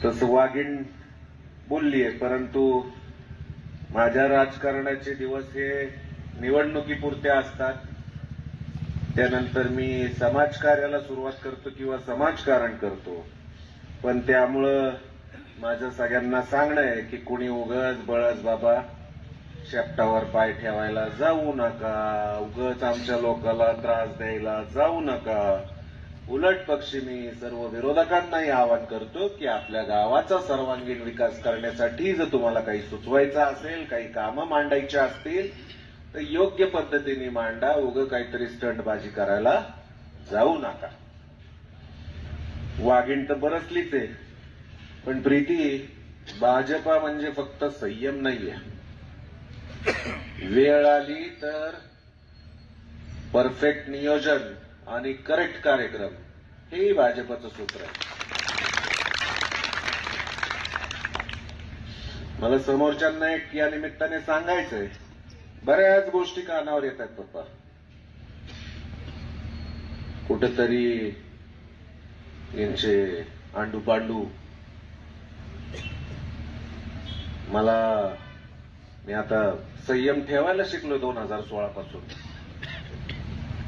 तसं वाघीण बोललीये, परंतु माझ्या राजकारणाचे दिवस हे निवडणुकीपुरते असतात. त्यानंतर मी समाजकार्याला सुरुवात करतो किंवा समाजकारण करतो. पण त्यामुळं माझं सगळ्यांना सांगणं आहे की कुणी उगाच बळच बाबा शेपटावर पाय ठेवायला जाऊ नका, उगाच आमच्या लोकांना त्रास द्यायला जाऊ नका. उलट पक्षी मी सर्व विरोधकांनाही आवाहन करतो की आपल्या गावाचा सर्वांगीण विकास करण्यासाठी जर तुम्हाला काही सुचवायचं असेल, काही कामं मांडायची असतील तर योग्य पद्धतीने मांडा. उगं काहीतरी स्टंटबाजी करायला जाऊ नका. वाघीण तर बरसलीच आहे, पण प्रीती, भाजपा म्हणजे फक्त संयम नाहीये. वेळ आली तर परफेक्ट नियोजन आणि करेक्ट कार्यक्रम हे भाजपचं सूत्र आहे. मला समोरच्यांना एक या निमित्ताने सांगायचंय, बऱ्याच गोष्टी कानावर येतात पप्पा. कुठेतरी यांचे आंडू पांडू मी आता संयम ठेवायला शिकलो 2016 पासून.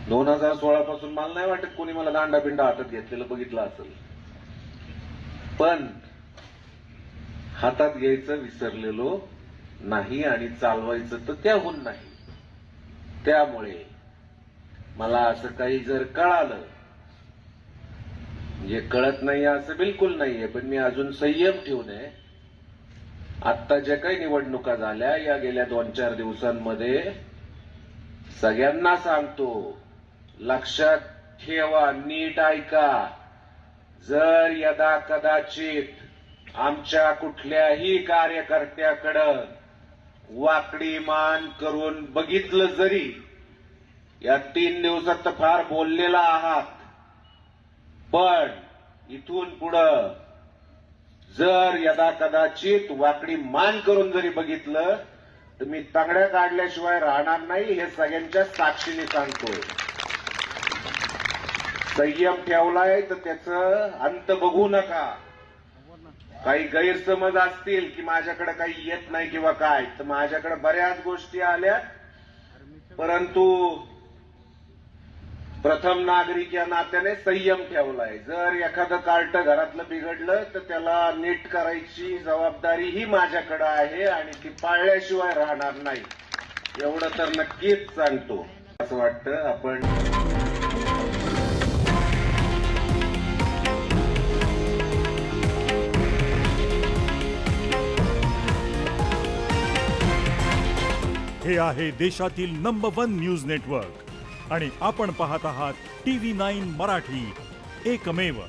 2016 पासून मला नाही वाटत कोणी मला दांडा बिंडा हातात घेतलेलं बघितलं असेल, पण हातात घ्यायचं विसरलेलो नाही आणि चालवायचं तर त्याहून नाही. त्यामुळे मला असं काही जर कळालं, म्हणजे कळत नाही असं बिलकुल नाहीये, पण मी अजून संयम ठेवून आहे. आत्ता ज्या काही निवडणुका झाल्या या गेल्या 2-4 दिवसांमध्ये सगळ्यांना सांगतो, लक्षात ठेवा, नीट ऐका. जर यदा कदाचित आमच्या कुठल्याही कार्यकर्त्याकडं वाकडी मान करून बघितलं, जरी या 3 दिवसात तर फार बोललेला आहात, पण इथून पुढं जर यदा कदाचित वाकडी मान करून जरी बघितलं तर मी तांगड्या काढल्याशिवाय राहणार नाही, हे सगळ्यांच्या साक्षीने सांगतोय. संयम ठेवलाय तर त्याचं अंत बघू नका. काही गैरसमज असतील की माझ्याकडे काही येत नाही किंवा काय, तर माझ्याकडे बऱ्याच गोष्टी आल्या, परंतु प्रथम नागरिक या नात्याने संयम ठेवलाय. जर एखादं कार्ट घरातलं बिघडलं तर त्याला नीट करायची जबाबदारी ही माझ्याकडे आहे आणि ती पाळल्याशिवाय राहणार नाही, एवढं तर नक्कीच सांगतो. असं वाटतं आपण हे आहे देशातील नंबर 1 न्यूज नेटवर्क आणि आपण पाहत आहात TV9 मराठी, एकमेव.